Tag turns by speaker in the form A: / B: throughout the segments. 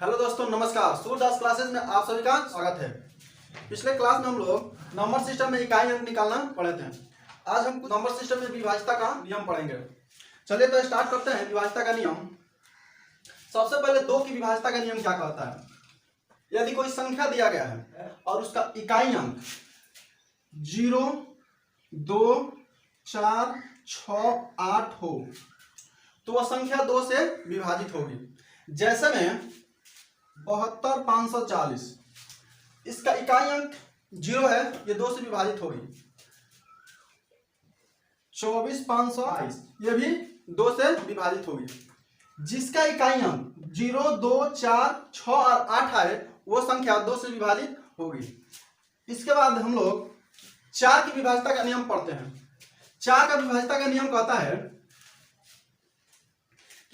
A: Hello दोस्तों, नमस्कार। Surdas classes में आप सभी का स्वागत है। पिछले क्लास में हम लोग नंबर सिस्टम में इकाई अंक निकालना पढ़े थे। आज हम नंबर सिस्टम में विभाज्यता का नियम पढ़ेंगे। चलिए तो स्टार्ट करते हैं विभाज्यता का नियम। सबसे पहले दो की विभाज्यता का नियम क्या कहता है। यदि कोई संख्या दिया गया है और उसका इकाई अंक 0, 2, 4, 6, 8 हो तो वह संख्या 2 से विभाजित होगी। जैसे में 72,540, इसका इकाई अंक 0 है, ये 2 से विभाजित होगी। 24,528, ये भी 2 से विभाजित होगी। जिसका इकाई अंक 0, 2, 4, 6 और 8 है वो संख्या 2 से विभाजित होगी। इसके बाद हम लोग 4 की विभाज्यता का नियम पढ़ते हैं। 4 का विभाज्यता का नियम कहता है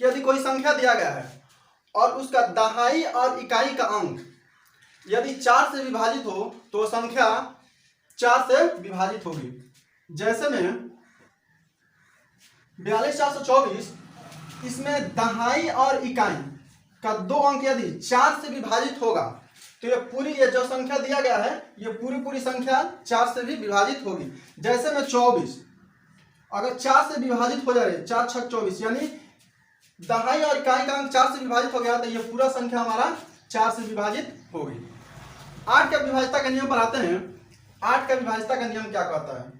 A: कि यदि कोई संख्या दिया गया है और उसका दहाई और इकाई का अंक यदि 4 से विभाजित हो तो संख्या 4 से विभाजित होगी। जैसे में 42,424, इसमें दहाई और इकाई का 2 अंक यदि 4 से विभाजित होगा तो ये जो संख्या दिया गया है ये पूरी संख्या 4 से भी विभाजित होगी। जैसे में 24 अगर 4 से विभाजित हो जाए, 4 6 24, यानी दहाई और इकाई का अंक 4 से विभाजित हो गया तो ये पूरा संख्या हमारा 4 से विभाजित होगी। 8 का विभाज्यता का नियम पर आते हैं। 8 का विभाज्यता का नियम क्या कहता है।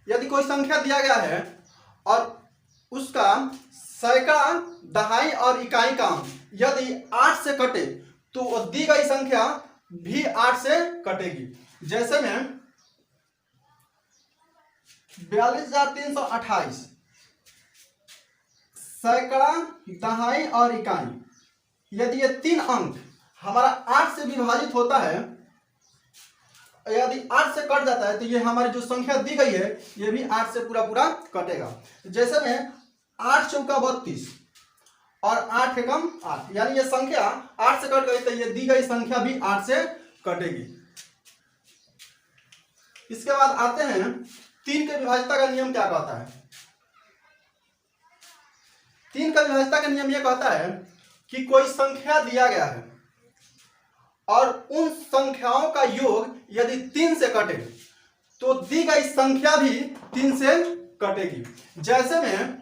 A: यदि कोई संख्या दिया गया है और उसका सैकड़ा दहाई और इकाई का अंक यदि 8 से कटे तो वह दी गई संख्या भी 8 से कटेगी। जैसे में 42,328, सैकड़ा दहाई और इकाई यदि ये 3 अंक हमारा 8 से विभाजित होता है, यदि 8 से कट जाता है तो ये हमारी जो संख्या दी गई है ये भी 8 से पूरा कटेगा। जैसे में 8 चौका 32 और 8 एकम 8, यानी ये संख्या 8 से कट गई तो ये दी गई संख्या भी 8 से कटेगी। इसके बाद आते हैं 3 के विभाज्यता का नियम क्या कहता है। 3 का विभाज्यता का नियम यह कहता है कि कोई संख्या दिया गया है और उन संख्याओं का योग यदि 3 से कटे तो दी गई संख्या भी 3 से कटेगी। जैसे में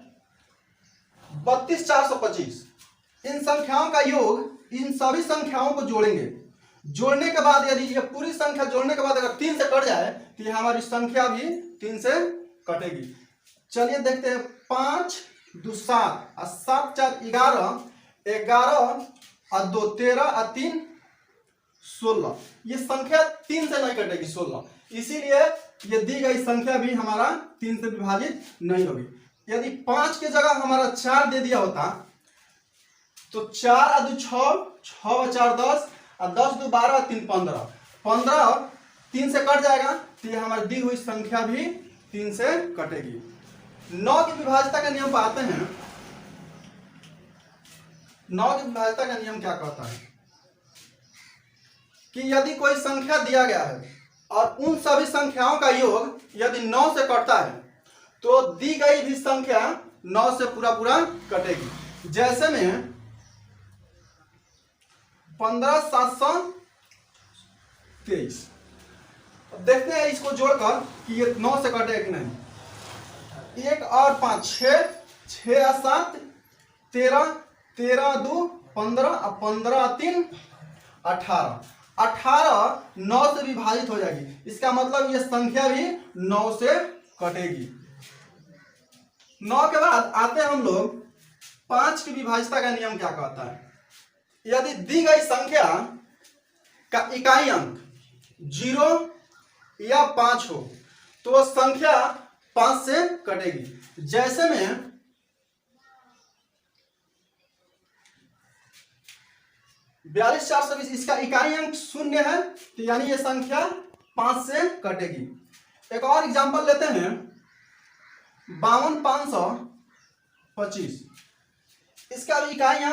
A: 32,425, इन संख्याओं का योग, इन सभी संख्याओं को जोड़ेंगे। जोड़ने के बाद यदि ये पूरी संख्या जोड़ने के बाद अगर 3 से कट जाए तो ये हमारी संख्या भी 3 से कटेगी। चलिए देखते हैं। 5 2 7 और 7 4 11, 11 और 2 13 और 3 16, ये संख्या 3 से नहीं कटेगी, 16। इसीलिए ये दी गई संख्या भी हमारा 3 से विभाजित नहीं होगी। यदि 5 की जगह हमारा 4 दे दिया होता तो 4 और 2 6, 6 और 4 10 और 10 2 12 और 3 15, 15 3 से कट जाएगा तो ये हमारी दी हुई संख्या भी 3 से कटेगी। 9 की विभाज्यता का नियम पर आते हैं। 9 की विभाज्यता का नियम क्या कहता है कि यदि कोई संख्या दिया गया है और उन सभी संख्याओं का योग यदि 9 से कटता है तो दी गई भी संख्या 9 से पूरा कटेगी। जैसे में 15,723, देखते हैं इसको जोड़कर कि ये 9 से कटे कि नहीं। 1 और 5 6, 6 और 7 13, 13 2 15 और 15 3 18, 18 9 से विभाजित हो जाएगी। इसका मतलब ये संख्या भी 9 से कटेगी। 9 के बाद आते हैं हम लोग 5 की विभाज्यता का नियम क्या कहता है। यदि दी गई संख्या का इकाई अंक 0 या 5 हो तो वह संख्या 5 से कटेगी। जैसे में 42,420, इसका इकाई अंक 0 है तो यानी ये संख्या 5 से कटेगी। एक और एग्जांपल लेते हैं। 52,525, इसका इकाई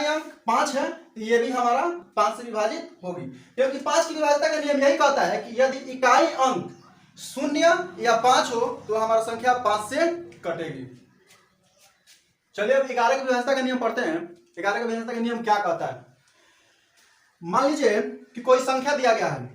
A: अंक 5 है तो ये भी हमारा 5 से विभाजित होगी, क्योंकि 5 की विभाज्यता का नियम यही कहता है कि यदि इकाई अंक 0 या 5 हो तो हमारा संख्या 5 से कटेगी। चलिए अब 11 की व्यवस्था का नियम पढ़ते हैं। 11 की व्यवस्था का नियम क्या कहता है। मान लीजिए कि कोई संख्या दिया गया है,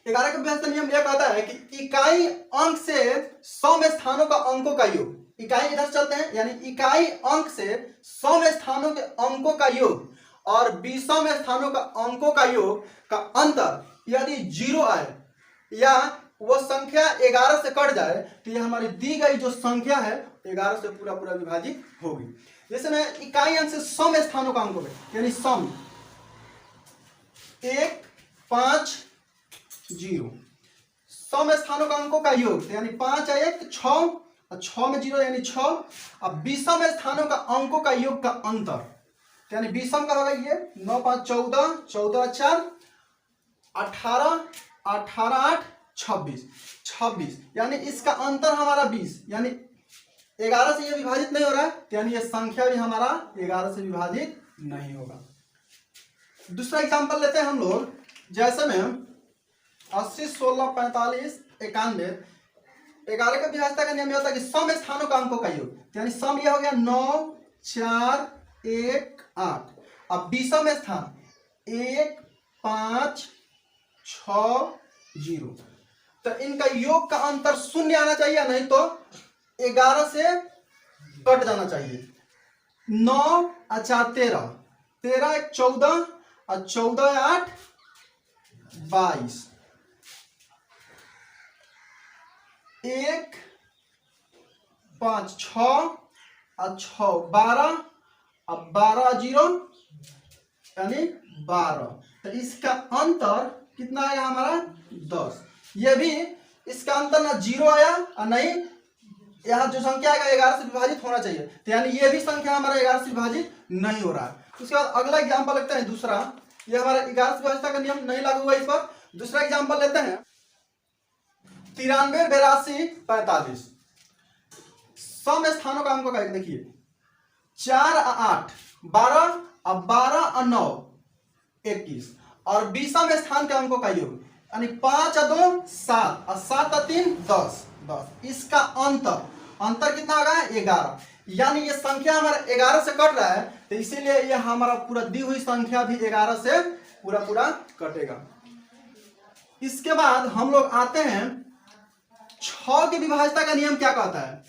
A: ग्यारह का व्यवस्था नियम यह कहता है कि इकाई अंक से सम स्थानों का अंकों का योग, इकाई इधर चलते हैं, यानी इकाई अंक से सम स्थानों के अंकों का योग और विषम स्थानों का अंकों का योग का अंतर यदि 0 आए या वो संख्या 11 से कट जाए तो ये हमारी दी गई जो संख्या है 11 से पूरा पूरा विभाजित होगी। जैसे में इकाई अंक से सम स्थानों का अंकों में, यानी सम 1 5 0, सम स्थानों का अंकों का योग यानी 5 और 1 6 और 6 में 0 यानी 6। अब विषम स्थानों का अंकों का योग का अंतर यानी विषम का होगा ये 9 5 14 14 4 18 18 8 26 26, यानी इसका अंतर हमारा 20, यानी 11 से ये विभाजित नहीं हो रहा है, यानी ये संख्या भी हमारा 11 से विभाजित नहीं होगा। दूसरा एग्जांपल लेते हैं हम लोग, जैसे में 80 16 45 91। 11 का व्यवस्था का नियम यह होता है कि सम स्थानों का अंकों का योग, यानी सम यह हो गया 9 4 1 8। अब विषम स्थान 1 5 6 0, तो इनका योग का अंतर 0 आना चाहिए, नहीं तो 11 से कट जाना चाहिए। 9 और 4 13, 13 1 14 और 14 8 22, 1 5 6 और 6 12 और 12 0 यानी 12, तो इसका अंतर कितना आया हमारा 10। ये भी इसका अंतर ना 0 आया और नहीं यहाँ जो संख्या आएगा 11 से विभाजित होना चाहिए, तो यानी ये भी संख्या हमारा 11 से विभाजित नहीं हो रहा है। उसके बाद अगला एग्जांपल लेते हैं दूसरा, ये हमारा 11 से विभाजित का नियम नहीं लागू हुआ इस पर। दूसरा एग्जांपल लेते हैं 93 82 45, सम स्थानों का अंकों का देखिए 4 और 8 12 और 12 और 9 21, और विषम स्थान के अंकों का योग यानी 5 और 2 7 और 7 और 3 10 10, इसका अंतर कितना होगा 11, यानी ये संख्या हमारा 11 से कट रहा है, तो इसीलिए ये हमारा पूरा दी हुई संख्या भी 11 से पूरा पूरा कटेगा। इसके बाद हम लोग आते हैं 6 की विभाज्यता का नियम क्या कहता है।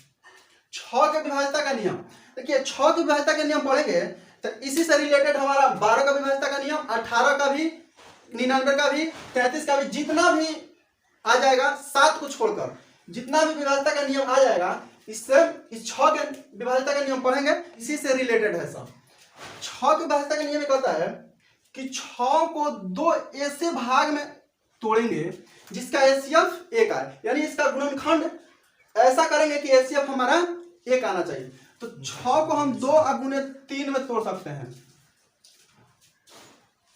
A: 6 के विभाज्यता का नियम देखिए, 6 की विभाज्यता का नियम पढ़ेंगे तो इसी से रिलेटेड हमारा 12 का विभाज्यता का नियम, 18 का भी, 99 का भी, 33 का भी, जितना भी आ जाएगा 7 को छोड़कर जितना भी विभाज्यता का नियम आ जाएगा, इससे इस 6 के विभाज्यता का नियम पढ़ेंगे, इसी से रिलेटेड है सब। 6 के विभाज्यता का नियम कहता है कि 6 को 2 ऐसे भाग में तोड़ेंगे जिसका एचसीएफ 1 आए, यानी इसका गुणनखंड ऐसा करेंगे कि एचसीएफ हमारा 1 आना चाहिए। तो 6 को हम 2 गुणे 3 में तोड़ सकते हैं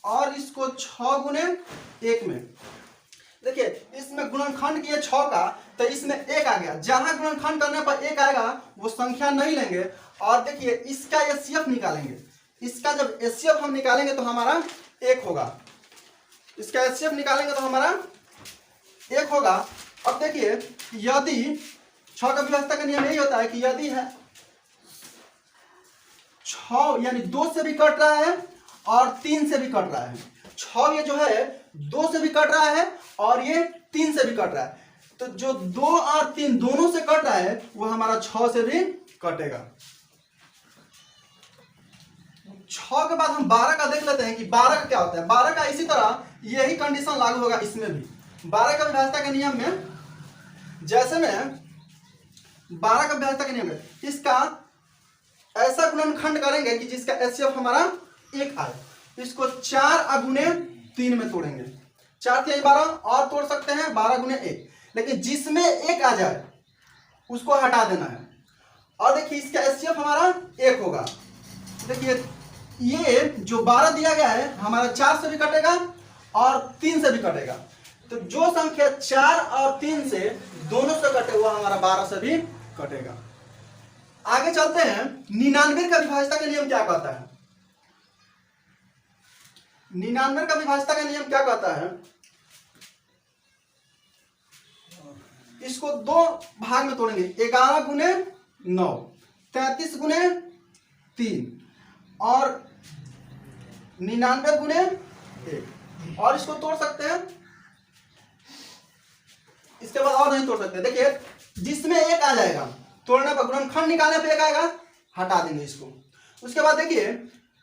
A: और इसको 6 गुणे 1 में। देखिए इसमें गुणनखंड किए 6 का, तो इसमें 1 आ गया, जहां गुणनखंड करने पर 1 आएगा वो संख्या नहीं लेंगे। और देखिए इसका एचसीएफ निकालेंगे, इसका जब एचसीएफ हम निकालेंगे तो हमारा 1 होगा, इसका एचसीएफ निकालेंगे तो हमारा 1 होगा। अब देखिए यदि 6 का विभाज्यता का नियम यही होता है कि यदि है 6 यानी 2 से भी कट रहा है और 3 से भी कट रहा है, 6 ये जो है 2 से भी कट रहा है और ये 3 से भी कट रहा है, तो जो 2 और 3 दोनों से कट रहा है वो हमारा 6 से भी कटेगा। 6 के बाद हम 12 का देख लेते हैं कि 12 का क्या होता है। 12 का इसी तरह यही कंडीशन लागू होगा इसमें भी। 12 का विभाज्यता के नियम में जैसे में 12 का विभाज्यता के नियम में इसका ऐसा गुणनखंड करेंगे कि जिसका एचसीएफ हमारा 1 आए, इसको 4 गुणे 3 में तोड़ेंगे, 4 3 12 और तोड़ सकते हैं 12 गुणे 1, लेकिन जिसमें 1 आ जाए उसको हटा देना है। और देखिए इसका एचसीएफ हमारा 1 होगा। देखिए ये जो 12 दिया गया है हमारा 4 से भी कटेगा और 3 से भी कटेगा, तो जो संख्या 4 और 3 से दोनों से कटे हुआ हमारा 12 से भी कटेगा। आगे चलते हैं 99 का विभाज्यता का नियम क्या कहता है। 99 का विभाज्यता का नियम क्या कहता है, इसको 2 भाग में तोड़ेंगे, 11 गुने 9, 33 गुने 3 और 99 गुने 1। और इसको तोड़ सकते हैं, इसके बाद और नहीं तोड़ सकते। देखिए जिसमें 1 आ जाएगा, तोड़ने पर गुणनखंड निकालने पे 1 आएगा, हटा देंगे इसको। उसके बाद देखिए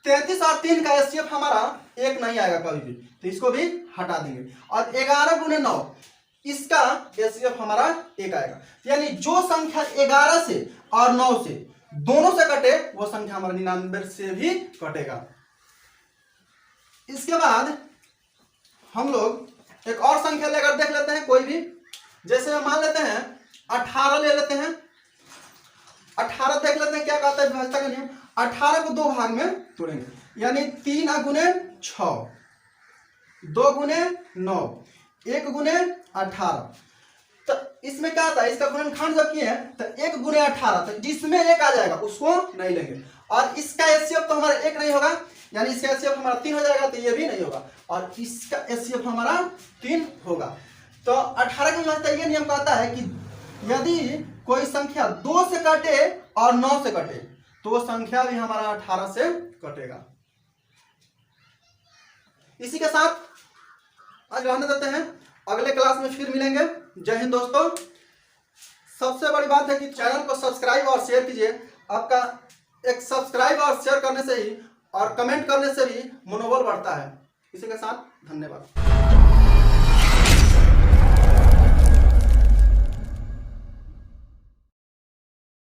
A: 33 और 3 का एचसीएफ हमारा 1 नहीं आएगा कभी भी, तो इसको भी हटा देंगे। और 11 गुने 9 इसका एचसीएफ हमारा 1 आएगा। यानी जो संख्या 11 से और 9 से दोनों से कटे वो संख्या हमारा 99 से भी कटेगा। इसके बाद हम लोग एक और संख्या लेकर देख लेते हैं कोई भी। जैसे मान लेते हैं 18 ले लेते हैं। 18 देख लेते हैं क्या कहता है विभाज्यता का नियम। 18 को 2 भाग में तोड़ेंगे, यानी 3 गुने 6, 2 गुने 9, 1 गुने 18। तो इसमें क्या आता है, इसका गुणनखंड जब किए तो 1 गुने 18, तो जिसमें 1 आ जाएगा उसको नहीं लेंगे। और इसका एचसीएफ तो हमारा 1 नहीं होगा, यानी इसका एचसीएफ हमारा 3 हो जाएगा, तो ये भी नहीं होगा। और इसका एचसीएफ हमारा 3 होगा। तो 18 की विभाज्यता ये नियम कहता है कि यदि कोई संख्या 2 से कटे और 9 से कटे तो वो संख्या भी हमारा 18 से कटेगा। इसी के साथ आज रहने देते हैं, अगले क्लास में फिर मिलेंगे। जय हिंद दोस्तों। सबसे बड़ी बात है कि चैनल को सब्सक्राइब और शेयर कीजिए। आपका एक सब्सक्राइब और शेयर करने से ही और कमेंट करने से भी मनोबल बढ़ता है। इसी के साथ धन्यवाद।